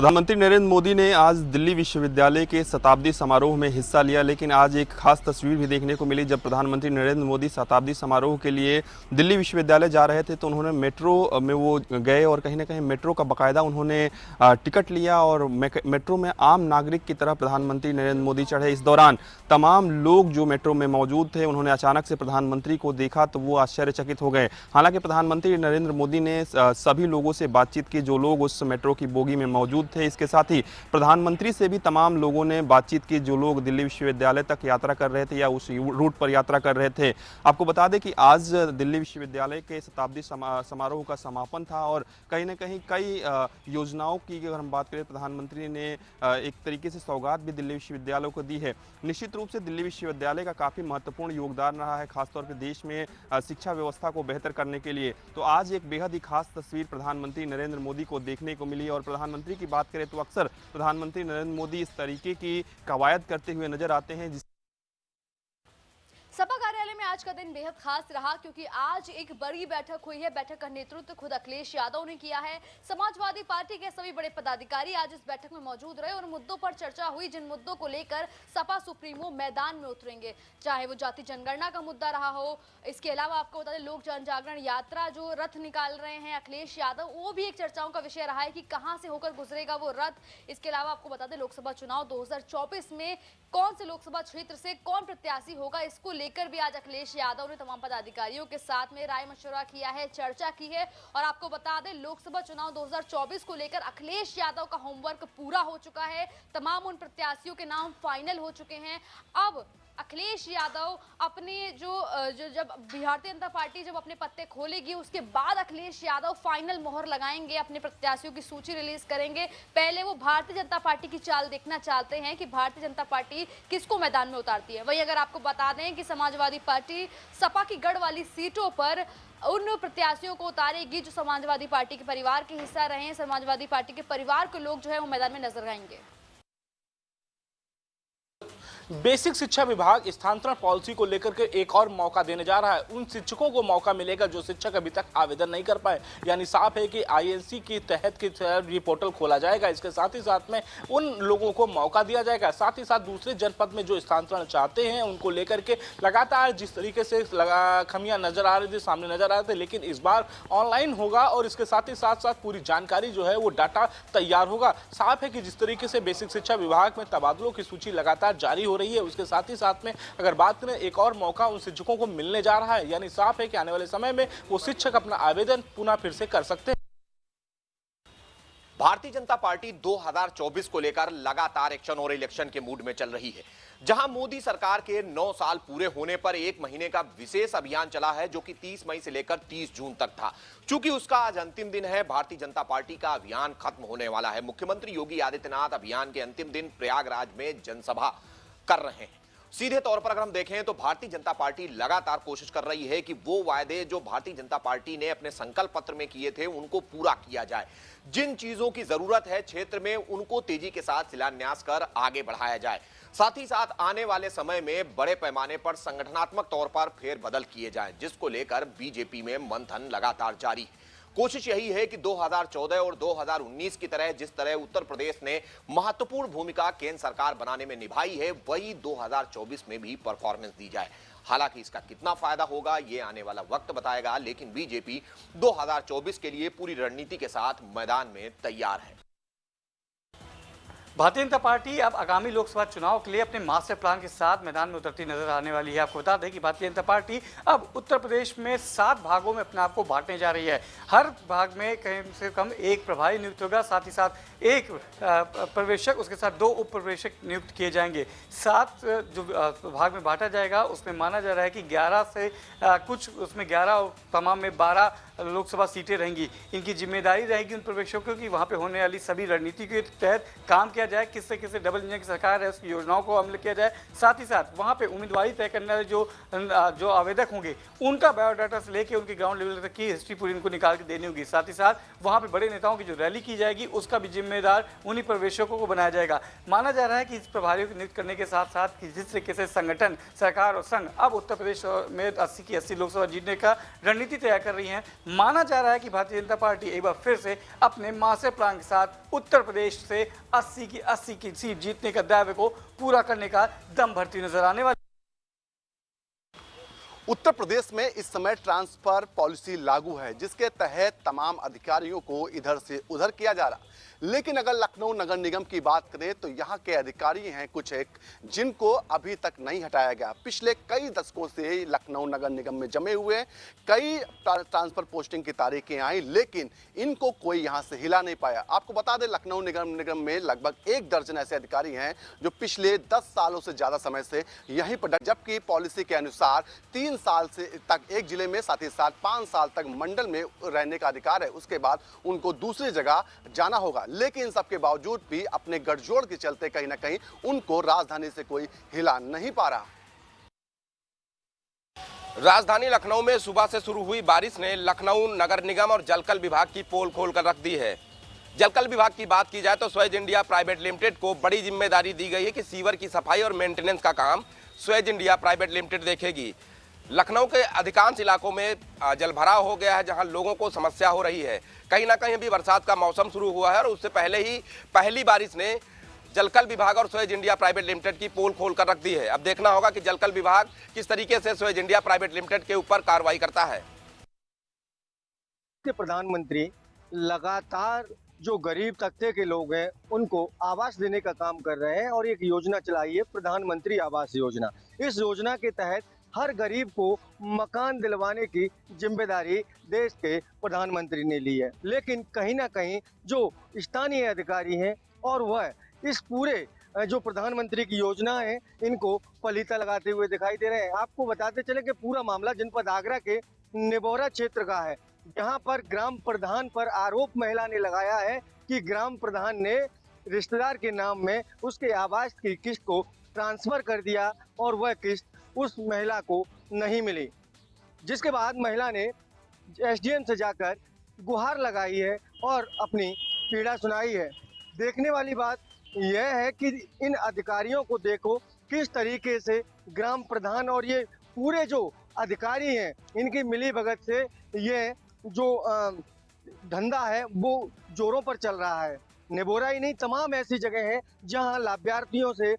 प्रधानमंत्री नरेंद्र मोदी ने आज दिल्ली विश्वविद्यालय के शताब्दी समारोह में हिस्सा लिया, लेकिन आज एक खास तस्वीर भी देखने को मिली। जब प्रधानमंत्री नरेंद्र मोदी शताब्दी समारोह के लिए दिल्ली विश्वविद्यालय जा रहे थे तो उन्होंने मेट्रो में वो गए और कहीं ना कहीं मेट्रो का बाकायदा उन्होंने टिकट लिया और मेट्रो में आम नागरिक की तरह प्रधानमंत्री नरेंद्र मोदी चढ़े। इस दौरान तमाम लोग जो मेट्रो में मौजूद थे उन्होंने अचानक से प्रधानमंत्री को देखा तो वो आश्चर्यचकित हो गए। हालांकि प्रधानमंत्री नरेंद्र मोदी ने सभी लोगों से बातचीत की जो लोग उस मेट्रो की बोगी में मौजूद थे। इसके साथ ही प्रधानमंत्री से भी तमाम लोगों ने बातचीत की जो लोग दिल्ली विश्वविद्यालय तक यात्रा कर रहे थे या उस रूट पर यात्रा कर रहे थे। आपको बता दें कि आज दिल्ली विश्वविद्यालय के शताब्दी समारोह का समापन था और कहीं ना कहीं कई योजनाओं की अगर हम बात करें, प्रधानमंत्री ने एक तरीके से सौगात भी दिल्ली विश्वविद्यालय को दी है। निश्चित रूप से दिल्ली विश्वविद्यालय का काफ़ी महत्वपूर्ण योगदान रहा है, खासतौर पर देश में शिक्षा व्यवस्था को बेहतर करने के लिए। तो आज एक बेहद ही खास तस्वीर प्रधानमंत्री नरेंद्र मोदी को देखने को मिली। और प्रधानमंत्री की बात करें तो अक्सर प्रधानमंत्री नरेंद्र मोदी इस तरीके की कवायद करते हुए नजर आते हैं। सपा कार्यालय में आज का दिन बेहद खास रहा क्योंकि आज एक बड़ी बैठक हुई है। बैठक का नेतृत्व खुद अखिलेश यादव ने किया है। समाजवादी पार्टी के सभी बड़े पदाधिकारी आज इस बैठक में मौजूद रहे और मुद्दों पर चर्चा हुई, जिन मुद्दों को लेकर सपा सुप्रीमो मैदान में उतरेंगे, चाहे वो जाति जनगणना का मुद्दा रहा हो। इसके अलावा आपको बता दें, लोक जनजागरण यात्रा जो रथ निकाल रहे हैं अखिलेश यादव, वो भी एक चर्चाओं का विषय रहा है कि कहां से होकर गुजरेगा वो रथ। इसके अलावा आपको बता दें, लोकसभा चुनाव 2024 में कौन से लोकसभा क्षेत्र से कौन प्रत्याशी होगा, इसको लेकर भी आज अखिलेश यादव ने तमाम पदाधिकारियों के साथ में राय मशवरा किया है, चर्चा की है। और आपको बता दें, लोकसभा चुनाव 2024 को लेकर अखिलेश यादव का होमवर्क पूरा हो चुका है। तमाम उन प्रत्याशियों के नाम फाइनल हो चुके हैं। अब अखिलेश यादव अपने जब भारतीय जनता पार्टी जब अपने पत्ते खोलेगी, उसके बाद अखिलेश यादव फाइनल मोहर लगाएंगे, अपने प्रत्याशियों की सूची रिलीज करेंगे। पहले वो भारतीय जनता पार्टी की चाल देखना चाहते हैं कि भारतीय जनता पार्टी किसको मैदान में उतारती है। वहीं अगर आपको बता दें कि समाजवादी पार्टी सपा की गढ़ वाली सीटों पर उन प्रत्याशियों को उतारेगी जो समाजवादी पार्टी के परिवार के हिस्सा रहे हैं। समाजवादी पार्टी के परिवार के लोग जो है वो मैदान में नजर आएंगे। बेसिक शिक्षा विभाग स्थानांतरण पॉलिसी को लेकर के एक और मौका देने जा रहा है। उन शिक्षकों को मौका मिलेगा जो शिक्षक अभी तक आवेदन नहीं कर पाए, यानी साफ है कि आईएनसी के तहत ये पोर्टल खोला जाएगा। इसके साथ ही साथ में उन लोगों को मौका दिया जाएगा। साथ ही साथ दूसरे जनपद में जो स्थानांतरण चाहते हैं उनको लेकर के लगातार जिस तरीके से खमियां नजर आ रही थी, सामने नजर आ रहे थे, लेकिन इस बार ऑनलाइन होगा और इसके साथ ही साथ पूरी जानकारी जो है वो डाटा तैयार होगा। साफ है कि जिस तरीके से बेसिक शिक्षा विभाग में तबादलों की सूची लगातार जारी हो रही है, उसके साथ ही साथ में अगर बात करें एक और मौका उन शिक्षकों को मिलने जा रहा है, यानी साफ है कि आने वाले समय में वो शिक्षक अपना आवेदन पुनः फिर से कर सकते हैं। भारतीय जनता पार्टी 2024 को लेकर लगातार एक्शन और इलेक्शन के मूड में चल रही है। जहां मोदी सरकार के 9 साल पूरे होने पर 1 महीने का विशेष अभियान चला है जो कि 30 मई से लेकर 30 जून तक था। चूंकि उसका आज अंतिम दिन है, भारतीय जनता पार्टी का अभियान खत्म होने वाला है। मुख्यमंत्री योगी आदित्यनाथ अभियान के अंतिम दिन प्रयागराज में जनसभा कर रहे हैं। सीधे तौर पर अगर हम देखें तो भारतीय जनता पार्टी लगातार कोशिश कर रही है कि वो वायदे जो भारतीय जनता पार्टी ने अपने संकल्प पत्र में किए थे उनको पूरा किया जाए। जिन चीजों की जरूरत है क्षेत्र में उनको तेजी के साथ शिलान्यास कर आगे बढ़ाया जाए। साथ ही साथ आने वाले समय में बड़े पैमाने पर संगठनात्मक तौर पर फेरबदल किए जाएं, जिसको लेकर बीजेपी में मंथन लगातार जारी है। कोशिश यही है कि 2014 और 2019 की तरह जिस तरह उत्तर प्रदेश ने महत्वपूर्ण भूमिका केंद्र सरकार बनाने में निभाई है, वही 2024 में भी परफॉर्मेंस दी जाए। हालांकि इसका कितना फायदा होगा ये आने वाला वक्त बताएगा, लेकिन बीजेपी 2024 के लिए पूरी रणनीति के साथ मैदान में तैयार है। भारतीय जनता पार्टी अब आगामी लोकसभा चुनाव के लिए अपने मास्टर प्लान के साथ मैदान में उतरती नजर आने वाली है। आपको बता दें कि भारतीय जनता पार्टी अब उत्तर प्रदेश में 7 भागों में अपने आप को बांटने जा रही है। हर भाग में कम से कम एक प्रभारी नियुक्त होगा, साथ ही साथ एक पर्यवेक्षक, उसके साथ 2 उप पर्यवेक्षक नियुक्त किए जाएंगे। 7 जो भाग में बांटा जाएगा उसमें माना जा रहा है कि 11 से कुछ उसमें 11 और तमाम में 12 लोकसभा सीटें रहेंगी। इनकी जिम्मेदारी रहेगी उन पर्यवेक्षकों की वहाँ पे होने वाली सभी रणनीति के तहत काम किया किया जाए, किससे किससे डबल इंजन की सरकार है उसकी योजनाओं को अमल किया जाए। साथ ही साथ वहाँ पे उम्मीदवारी तय करने वाले जो आवेदक होंगे उनका बायोडाटा से लेके उनकी ग्राउंड लेवल तक की हिस्ट्री पूरी उनको निकाल के देनी होगी। साथ ही साथ वहाँ पे बड़े नेताओं की जो रैली की जाएगी उसका भी जिम्मेदार उन्हीं पर्यवेक्षकों को बनाया जाएगा। माना जा रहा है कि इस प्रभारियों को नियुक्त करने के साथ साथ कि जिस तरीके से संगठन, सरकार और संघ अब उत्तर प्रदेश में 80 की 80 लोकसभा जीतने का रणनीति तैयार कर रही है, माना जा रहा है कि भारतीय जनता पार्टी एक बार फिर से अपने मास्टर प्लान के साथ उत्तर प्रदेश से 80 की सीट जीतने का दावे को पूरा करने का दम भरती नजर आने वाली। उत्तर प्रदेश में इस समय ट्रांसफर पॉलिसी लागू है, जिसके तहत तमाम अधिकारियों को इधर से उधर किया जा रहा। लेकिन अगर लखनऊ नगर निगम की बात करें तो यहाँ के अधिकारी हैं कुछ एक जिनको अभी तक नहीं हटाया गया। पिछले कई दशकों से लखनऊ नगर निगम में जमे हुए कई ट्रांसफर पोस्टिंग की तारीखें आई, लेकिन इनको कोई यहाँ से हिला नहीं पाया। आपको बता दें, लखनऊ निगम में लगभग 1 दर्जन ऐसे अधिकारी हैं जो पिछले 10 सालों से ज़्यादा समय से यहीं पर, जबकि पॉलिसी के अनुसार 3 साल से तक एक जिले में, साथ ही साथ 5 साल तक मंडल में रहने का अधिकार है। उसके बाद उनको दूसरी जगह जाना होगा। लेकिन सबके बावजूद भी अपने गठजोड़ के चलते कहीं ना कहीं उनको राजधानी से कोई हिला नहीं पा रहा। राजधानी लखनऊ में सुबह से शुरू हुई बारिश ने लखनऊ नगर निगम और जलकल विभाग की पोल खोलकर रख दी है। जलकल विभाग की बात की जाए तो स्वेज इंडिया प्राइवेट लिमिटेड को बड़ी जिम्मेदारी दी गई है कि सीवर की सफाई और मेंटेनेंस का काम स्वेज इंडिया प्राइवेट लिमिटेड देखेगी। लखनऊ के अधिकांश इलाकों में जलभराव हो गया है, जहां लोगों को समस्या हो रही है। कहीं ना कहीं अभी बरसात का मौसम शुरू हुआ है और उससे पहले ही पहली बारिश ने जलकल विभाग और स्वेज इंडिया प्राइवेट लिमिटेड की पोल खोल कर रख दी है। अब देखना होगा कि जलकल विभाग किस तरीके से स्वेज इंडिया प्राइवेट लिमिटेड के ऊपर कार्रवाई करता है। प्रधानमंत्री लगातार जो गरीब तबके के लोग हैं उनको आवास देने का काम कर रहे हैं और एक योजना चलाई है, प्रधानमंत्री आवास योजना। इस योजना के तहत हर गरीब को मकान दिलवाने की जिम्मेदारी देश के प्रधानमंत्री ने ली है। लेकिन कहीं ना कहीं जो स्थानीय अधिकारी हैं और वह इस पूरे जो प्रधानमंत्री की योजना है इनको पलीता लगाते हुए दिखाई दे रहे हैं। आपको बताते चले कि पूरा मामला जनपद आगरा के निबोरा क्षेत्र का है, जहां पर ग्राम प्रधान पर आरोप महिला ने लगाया है कि ग्राम प्रधान ने रिश्तेदार के नाम में उसके आवास की किस्त को ट्रांसफर कर दिया और वह किस्त उस महिला को नहीं मिली। जिसके बाद महिला ने एसडीएम से जाकर गुहार लगाई है और अपनी पीड़ा सुनाई है। देखने वाली बात यह है कि इन अधिकारियों को देखो किस तरीके से ग्राम प्रधान और ये पूरे जो अधिकारी हैं इनकी मिली भगत से ये जो धंधा है वो जोरों पर चल रहा है। निबोरा ही नहीं, तमाम ऐसी जगह हैं जहां लाभार्थियों से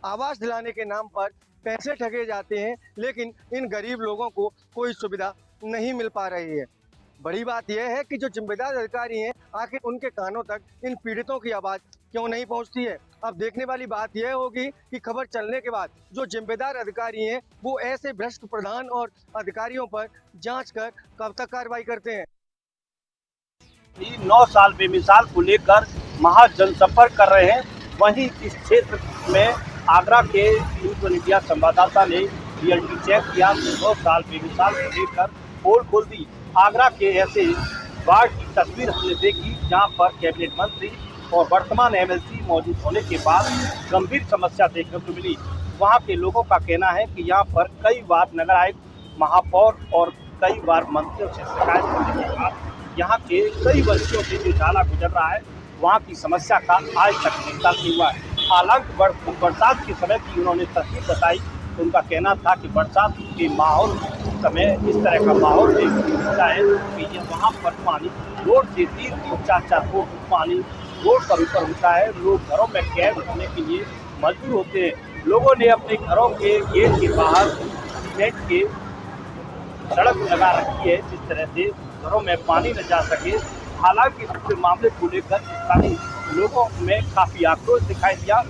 आवास दिलाने के नाम पर पैसे ठगे जाते हैं, लेकिन इन गरीब लोगों को कोई सुविधा नहीं मिल पा रही है। बड़ी बात यह है कि जो जिम्मेदार अधिकारी हैं आखिर उनके कानों तक इन पीड़ितों की आवाज़ क्यों नहीं पहुंचती है। अब देखने वाली बात यह होगी कि खबर चलने के बाद जो जिम्मेदार अधिकारी हैं वो ऐसे भ्रष्ट प्रधान और अधिकारियों पर जांच कर कब तक कार्रवाई करते हैं। 9 साल बेमिसाल को लेकर महा जनसंपर्क कर रहे हैं। वहीं इस क्षेत्र में आगरा के न्यूज़ मीडिया संवाददाता ने रियलिटी चेक किया, 9 साल बेमिसाल को लेकर पोल खोल दी। आगरा के ऐसे वार्ड की तस्वीर हमने देखी जहां पर कैबिनेट मंत्री और वर्तमान एमएलसी मौजूद होने के बाद गंभीर समस्या देखने को मिली। वहां के लोगों का कहना है कि यहां पर कई बार नगर आयुक्त, महापौर और कई बार मंत्रियों से शिकायत करने के बाद यहाँ के कई वर्षों से जो नाला गुजर रहा है वहाँ की समस्या का आज तक निस्तार नहीं हुआ है। हालांकि बरसात के समय की उन्होंने तस्वीर बताई तो उनका कहना था कि बरसात के माहौल समय इस तरह का माहौल होता है कि वहाँ पर पानी रोड से 3-4 फुट पानी रोड पर ऊपर होता है। लोग घरों में कैद होने के लिए मजबूर होते हैं। लोगों ने अपने घरों के गेट के बाहर नेट के सड़क लगा रखी है जिस तरह से घरों में पानी न जा सके। हालांकि इस मामले को लेकर स्थानीय लोगों में काफ़ी आक्रोश दिखाई दिया,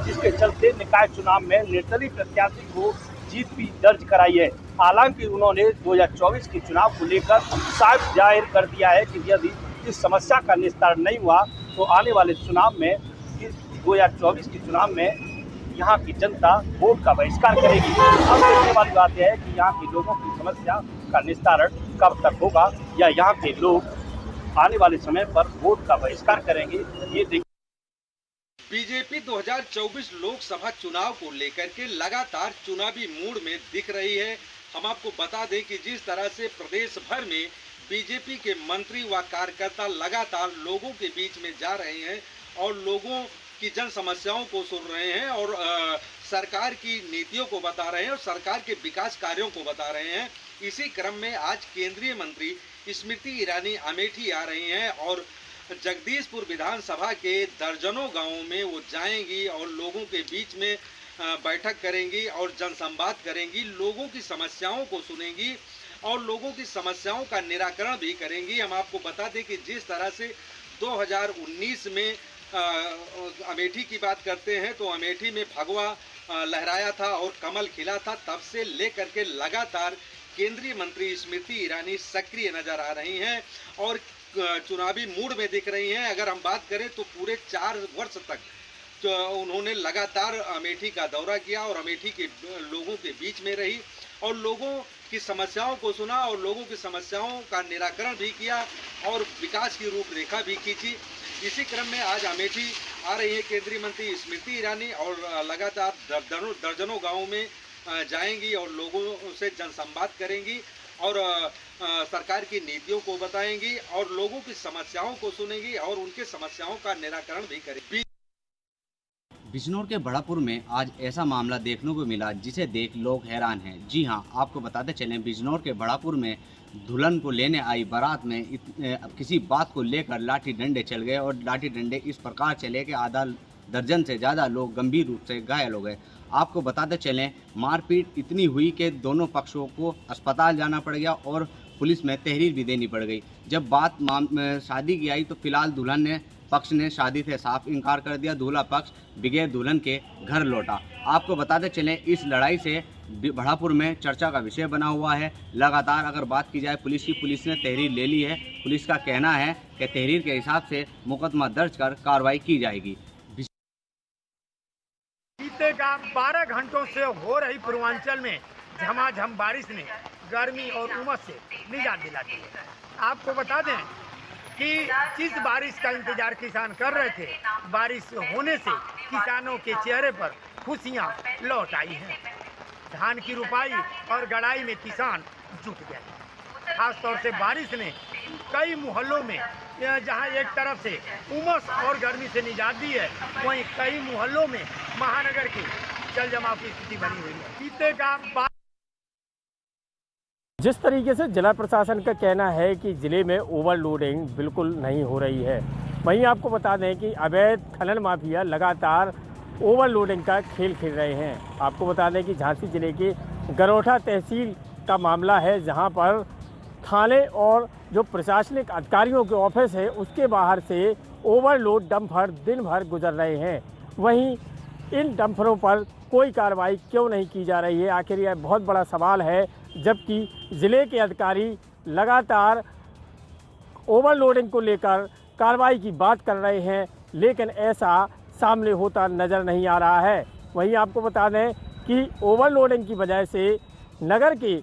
जिसके चलते निकाय चुनाव में निर्दलीय प्रत्याशी को जीत भी दर्ज कराई है। हालांकि उन्होंने 2024 के चुनाव को लेकर साफ जाहिर कर दिया है कि यदि इस समस्या का निस्तारण नहीं हुआ तो आने वाले चुनाव में, इस 2024 के चुनाव में यहाँ की जनता वोट का बहिष्कार करेगी। अब देखने वाली बात यह है कि यहाँ के लोगों की समस्या का निस्तारण कब तक होगा या यहाँ के लोग आने वाले समय पर वोट का बहिष्कार करेंगे, ये बीजेपी 2024 लोकसभा चुनाव को लेकर के लगातार चुनावी मूड में दिख रही है। हम आपको बता दें कि जिस तरह से प्रदेश भर में बीजेपी के मंत्री व कार्यकर्ता लगातार लोगों के बीच में जा रहे हैं और लोगों की जन समस्याओं को सुन रहे हैं और सरकार की नीतियों को बता रहे हैं और सरकार के विकास कार्यों को बता रहे हैं। इसी क्रम में आज केंद्रीय मंत्री स्मृति ईरानी अमेठी आ रही हैं और जगदीशपुर विधानसभा के दर्जनों गांवों में वो जाएंगी और लोगों के बीच में बैठक करेंगी और जनसंवाद करेंगी, लोगों की समस्याओं को सुनेंगी और लोगों की समस्याओं का निराकरण भी करेंगी। हम आपको बता दें कि जिस तरह से 2019 में अमेठी की बात करते हैं तो अमेठी में भगवा लहराया था और कमल खिला था, तब से लेकर के लगातार केंद्रीय मंत्री स्मृति ईरानी सक्रिय नजर आ रही हैं और चुनावी मूड में दिख रही हैं। अगर हम बात करें तो पूरे 4 वर्ष तक तो उन्होंने लगातार अमेठी का दौरा किया और अमेठी के लोगों के बीच में रही और लोगों की समस्याओं को सुना और लोगों की समस्याओं का निराकरण भी किया और विकास की रूपरेखा भी खींची। इसी क्रम में आज अमेठी आ रही है केंद्रीय मंत्री स्मृति ईरानी और लगातार दर्जनों गाँवों में जाएंगी और लोगों से जनसंवाद करेंगी और सरकार की नीतियों को बताएंगी और लोगों की समस्याओं को सुनेंगी और उनके समस्याओं का निराकरण भी करेंगी। बिजनौर के बड़ापुर में आज ऐसा मामला देखने को मिला जिसे देख लोग हैरान हैं। जी हां, आपको बताते चलें, बिजनौर के बड़ापुर में दुल्हन को लेने आई बारात में किसी बात को लेकर लाठी डंडे चल गए और लाठी डंडे इस प्रकार चले कि आधा दर्जन से ज़्यादा लोग गंभीर रूप से घायल हो गए। आपको बताते चलें, मारपीट इतनी हुई कि दोनों पक्षों को अस्पताल जाना पड़ गया और पुलिस में तहरीर भी देनी पड़ गई। जब बात शादी की आई तो फिलहाल दुल्हन पक्ष ने शादी से साफ इनकार कर दिया। दूल्हा पक्ष बगैर दुल्हन के घर लौटा। आपको बताते चलें, इस लड़ाई से बड़ापुर में चर्चा का विषय बना हुआ है। लगातार अगर बात की जाए पुलिस ने तहरीर ले ली है। पुलिस का कहना है कि तहरीर के हिसाब से मुकदमा दर्ज कर कार्रवाई की जाएगी। बीते 12 घंटों से हो रही पूर्वांचल में झमाझम बारिश ने गर्मी और उमस से निजात दिला दी है। आपको बता दें कि जिस बारिश का इंतजार किसान कर रहे थे, बारिश होने से किसानों के चेहरे पर खुशियां लौट आई हैं। धान की रुपाई और गड़ाई में किसान जुट गए। खासतौर से बारिश ने कई मोहल्लों में जहां एक तरफ से उमस और गर्मी से निजात दी है, वहीं कई मोहल्लों में महानगर की जल जमाव की स्थिति बनी हुई है। बीते का जिस तरीके से जिला प्रशासन का कहना है कि ज़िले में ओवरलोडिंग बिल्कुल नहीं हो रही है, वहीं आपको बता दें कि अवैध खनन माफिया लगातार ओवरलोडिंग का खेल खेल रहे हैं। आपको बता दें कि झांसी जिले के गरोठा तहसील का मामला है, जहां पर थाने और जो प्रशासनिक अधिकारियों के ऑफिस है उसके बाहर से ओवरलोड डंपर दिन भर गुजर रहे हैं। वहीं इन डंपरों पर कोई कार्रवाई क्यों नहीं की जा रही है, आखिर यह बहुत बड़ा सवाल है। जबकि ज़िले के अधिकारी लगातार ओवरलोडिंग को लेकर कार्रवाई की बात कर रहे हैं, लेकिन ऐसा सामने होता नज़र नहीं आ रहा है। वहीं आपको बता दें कि ओवरलोडिंग की वजह से नगर की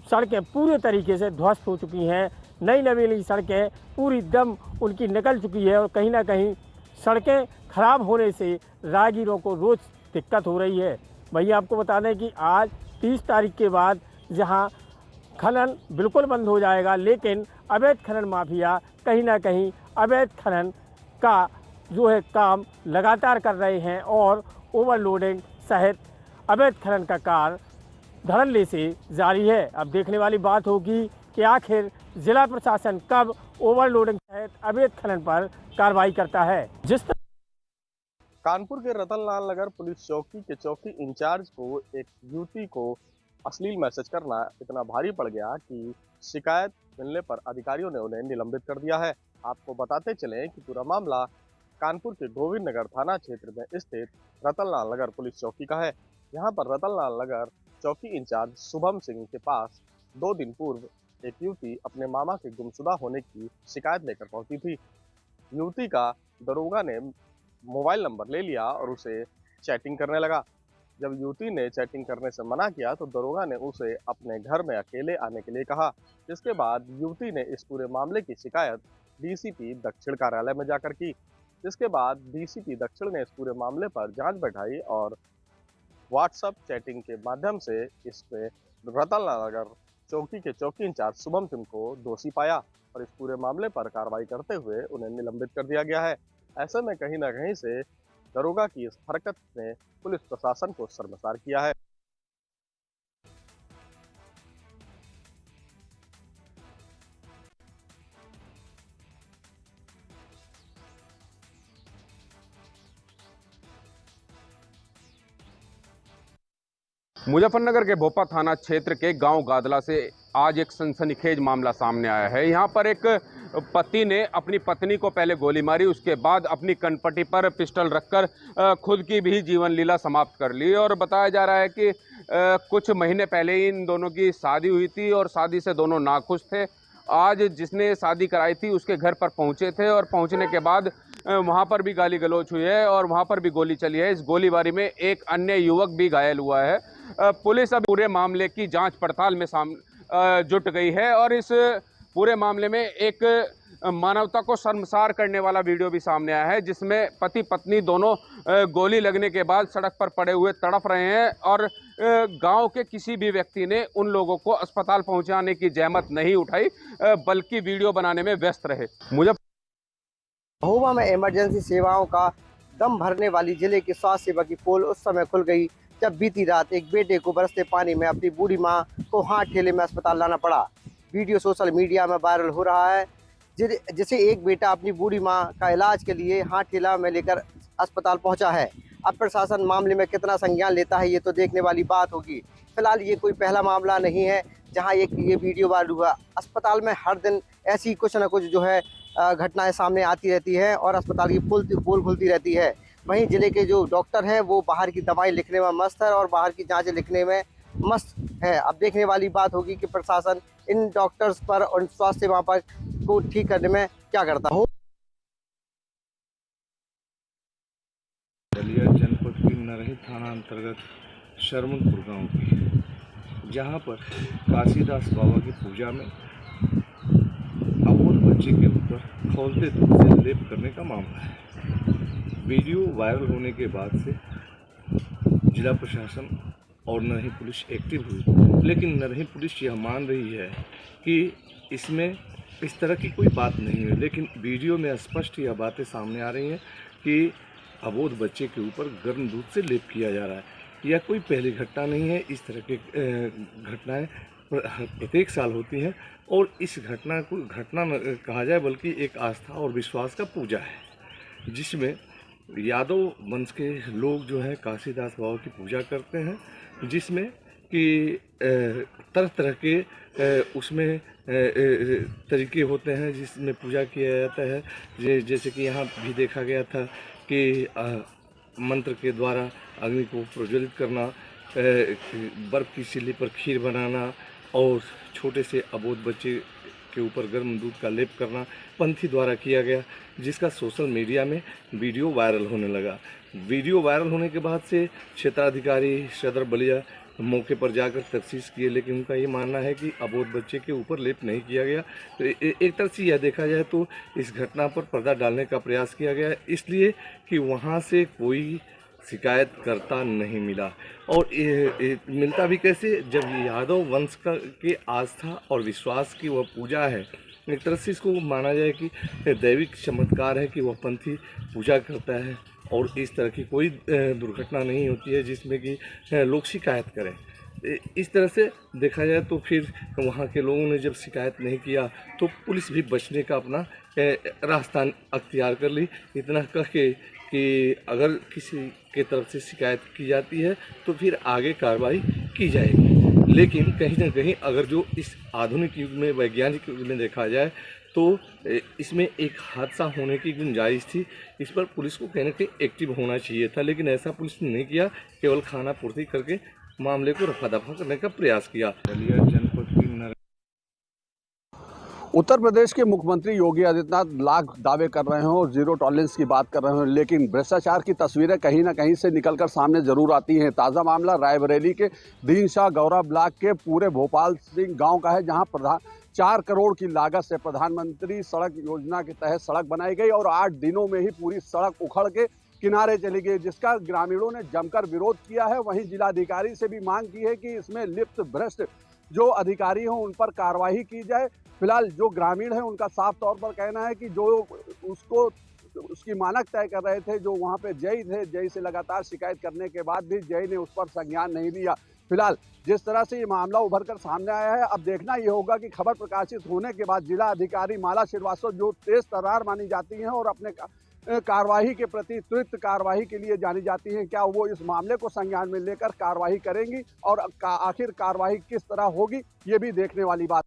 सड़कें पूरे तरीके से ध्वस्त हो चुकी हैं। नई नवेली सड़कें पूरी दम उनकी निकल चुकी है और कहीं ना कहीं सड़कें खराब होने से राहगीरों को रोज़ दिक्कत हो रही है। वहीं आपको बता दें कि आज 30 तारीख के बाद जहां खनन बिल्कुल बंद हो जाएगा, लेकिन अवैध खनन माफिया कहीं ना कहीं अवैध खनन का जो है काम लगातार कर रहे हैं और ओवरलोडिंग सहित अवैध खनन का कार्य धड़ल्ले से जारी है। अब देखने वाली बात होगी कि आखिर जिला प्रशासन कब ओवरलोडिंग सहित अवैध खनन पर कार्रवाई करता है। जिस कानपुर के रतनलाल नगर पुलिस चौकी के चौकी इंचार्ज को एक युवती को अश्लील मैसेज करना इतना भारी पड़ गया कि शिकायत मिलने पर अधिकारियों ने उन्हें निलंबित कर दिया है। आपको बताते चलें कि पूरा मामला कानपुर के गोविंद नगर थाना क्षेत्र में स्थित रतनलाल नगर पुलिस चौकी का है। यहाँ पर रतनलाल नगर चौकी इंचार्ज शुभम सिंह के पास 2 दिन पूर्व एक युवती अपने मामा के गुमशुदा होने की शिकायत लेकर पहुंची थी। युवती का दरोगा ने मोबाइल नंबर ले लिया और उसे चैटिंग करने लगा। जब युवती ने चैटिंग करने से मना किया तो दरोगा ने उसे अपने घर में अकेले आने के लिए कहा। जिसके बाद युवती ने इस पूरे मामले की शिकायत डीसीपी दक्षिण कार्यालय में जाकर की। जिसके बाद डीसीपी दक्षिण ने इस पूरे मामले पर जांच बैठाई और व्हाट्सएप चैटिंग के माध्यम से इसमें रतनलाल चौकी के चौकी इंचार्ज शुभम सिंह को दोषी पाया और इस पूरे मामले पर कार्रवाई करते हुए उन्हें निलंबित कर दिया गया है। ऐसे में कहीं ना कहीं से दरोगा की इस हरकत ने पुलिस प्रशासन को शर्मसार किया है। मुजफ्फरनगर के भोपा थाना क्षेत्र के गांव गादला से आज एक सनसनीखेज मामला सामने आया है। यहां पर एक पति ने अपनी पत्नी को पहले गोली मारी, उसके बाद अपनी कनपटी पर पिस्टल रखकर खुद की भी जीवन लीला समाप्त कर ली। और बताया जा रहा है कि कुछ महीने पहले ही इन दोनों की शादी हुई थी और शादी से दोनों नाखुश थे। आज जिसने शादी कराई थी उसके घर पर पहुंचे थे और पहुंचने के बाद वहां पर भी गाली गलौच हुई है और वहां पर भी गोली चली है। इस गोलीबारी में एक अन्य युवक भी घायल हुआ है। पुलिस अब पूरे मामले की जांच पड़ताल में जुट गई है और इस पूरे मामले में एक मानवता को शर्मसार करने वाला वीडियो भी सामने आया है, जिसमें पति पत्नी दोनों गोली लगने के बाद सड़क पर पड़े हुए तड़प रहे हैं और गांव के किसी भी व्यक्ति ने उन लोगों को अस्पताल पहुंचाने की जहमत नहीं उठाई, बल्कि वीडियो बनाने में व्यस्त रहे। महोबा में इमरजेंसी सेवाओं का दम भरने वाली जिले की स्वास्थ्य सेवा की पोल उस समय खुल गई जब बीती रात एक बेटे को बरसते पानी में अपनी बूढ़ी मां को हाथ ठेले में अस्पताल लाना पड़ा। वीडियो सोशल मीडिया में वायरल हो रहा है, जिसे एक बेटा अपनी बूढ़ी मां का इलाज के लिए हाथ ठेला में लेकर अस्पताल पहुंचा है। अब प्रशासन मामले में कितना संज्ञान लेता है ये तो देखने वाली बात होगी। फिलहाल ये कोई पहला मामला नहीं है जहां ये वीडियो वायरल हुआ। अस्पताल में हर दिन ऐसी कुछ न कुछ जो है घटनाएं सामने आती रहती है और अस्पताल की पोल खुलती रहती है। वहीं जिले के जो डॉक्टर हैं वो बाहर की दवाई लिखने में मस्त है और बाहर की जांचें लिखने में मस्त है। अब देखने वाली बात होगी कि प्रशासन इन डॉक्टर्स पर और स्वास्थ्य सेवा पर को ठीक करने में क्या करता हो। बलिया जनपद की नरही थाना अंतर्गत शर्मनपुर गांव की, जहां पर काशीदास बाबा की पूजा में अबोध बच्चे के ऊपर खौलते दूध से लेप करने का मामला है। वीडियो वायरल होने के बाद से जिला प्रशासन और नरही पुलिस एक्टिव हुई, लेकिन नरही पुलिस यह मान रही है कि इसमें इस तरह की कोई बात नहीं है। लेकिन वीडियो में स्पष्ट यह बातें सामने आ रही हैं कि अबोध बच्चे के ऊपर गर्म दूध से लेप किया जा रहा है। यह कोई पहली घटना नहीं है। इस तरह की घटनाएं प्रत्येक साल होती हैं और इस घटना को घटना न कहा जाए बल्कि एक आस्था और विश्वास का पूजा है, जिसमें यादव वंश के लोग जो है काशीदास बाबा की पूजा करते हैं, जिसमें कि तरह तरह के उसमें तरीके होते हैं जिसमें पूजा किया जाता है। जैसे कि यहाँ भी देखा गया था कि मंत्र के द्वारा अग्नि को प्रज्वलित करना, बर्फ़ की सिल्ली पर खीर बनाना और छोटे से अबोध बच्चे के ऊपर गर्म दूध का लेप करना पंथी द्वारा किया गया, जिसका सोशल मीडिया में वीडियो वायरल होने लगा। वीडियो वायरल होने के बाद से क्षेत्राधिकारी सदर बलिया मौके पर जाकर तफ्तीश किए, लेकिन उनका ये मानना है कि अबोध बच्चे के ऊपर लेप नहीं किया गया। तो एक तरह से यह देखा जाए तो इस घटना पर पर्दा डालने का प्रयास किया गया, इसलिए कि वहाँ से कोई शिकायत करता नहीं मिला। और मिलता भी कैसे, जब यादव वंश के आस्था और विश्वास की वह पूजा है। एक तरह से इसको माना जाए कि दैविक चमत्कार है कि वह पंथी पूजा करता है और इस तरह की कोई दुर्घटना नहीं होती है जिसमें कि लोग शिकायत करें। इस तरह से देखा जाए तो फिर वहाँ के लोगों ने जब शिकायत नहीं किया तो पुलिस भी बचने का अपना रास्ता अख्तियार कर ली। इतना कह के कि अगर किसी के तरफ से शिकायत की जाती है तो फिर आगे कार्रवाई की जाएगी। लेकिन कहीं ना कहीं अगर जो इस आधुनिक युग में, वैज्ञानिक युग में देखा जाए तो इसमें एक हादसा होने की गुंजाइश थी। इस पर पुलिस को कहीं ना कहीं एक्टिव होना चाहिए था, लेकिन ऐसा पुलिस ने नहीं किया, केवल खाना पूर्ति करके मामले को रफा दफा करने का प्रयास किया। बलिया जनपद की उत्तर प्रदेश के मुख्यमंत्री योगी आदित्यनाथ लाख दावे कर रहे हो और जीरो टॉलरेंस की बात कर रहे हो, लेकिन भ्रष्टाचार की तस्वीरें कहीं ना कहीं से निकलकर सामने जरूर आती हैं। ताज़ा मामला रायबरेली के दीन शाह गौरा ब्लॉक के पूरे भोपाल सिंह गांव का है, जहां 4 करोड़ की लागत से प्रधानमंत्री सड़क योजना के तहत सड़क बनाई गई और 8 दिनों में ही पूरी सड़क उखड़ के किनारे चली गई, जिसका ग्रामीणों ने जमकर विरोध किया है। वहीं जिलाधिकारी से भी मांग की है कि इसमें लिप्त भ्रष्ट जो अधिकारी हों उन पर कार्रवाई की जाए। फिलहाल जो ग्रामीण है उनका साफ तौर पर कहना है कि जो उसकी मानक तय कर रहे थे, जो वहां पे जय थे, जय से लगातार शिकायत करने के बाद भी जय ने उस पर संज्ञान नहीं लिया। फिलहाल जिस तरह से ये मामला उभर कर सामने आया है, अब देखना ये होगा कि खबर प्रकाशित होने के बाद जिला अधिकारी माला श्रीवास्तव जो तेज तर्रार मानी जाती हैं और अपने कार्रवाई के प्रति त्वरित कार्रवाई के लिए जानी जाती हैं, क्या वो इस मामले को संज्ञान में लेकर कार्रवाई करेंगी और आखिर कार्रवाई किस तरह होगी, ये भी देखने वाली बात।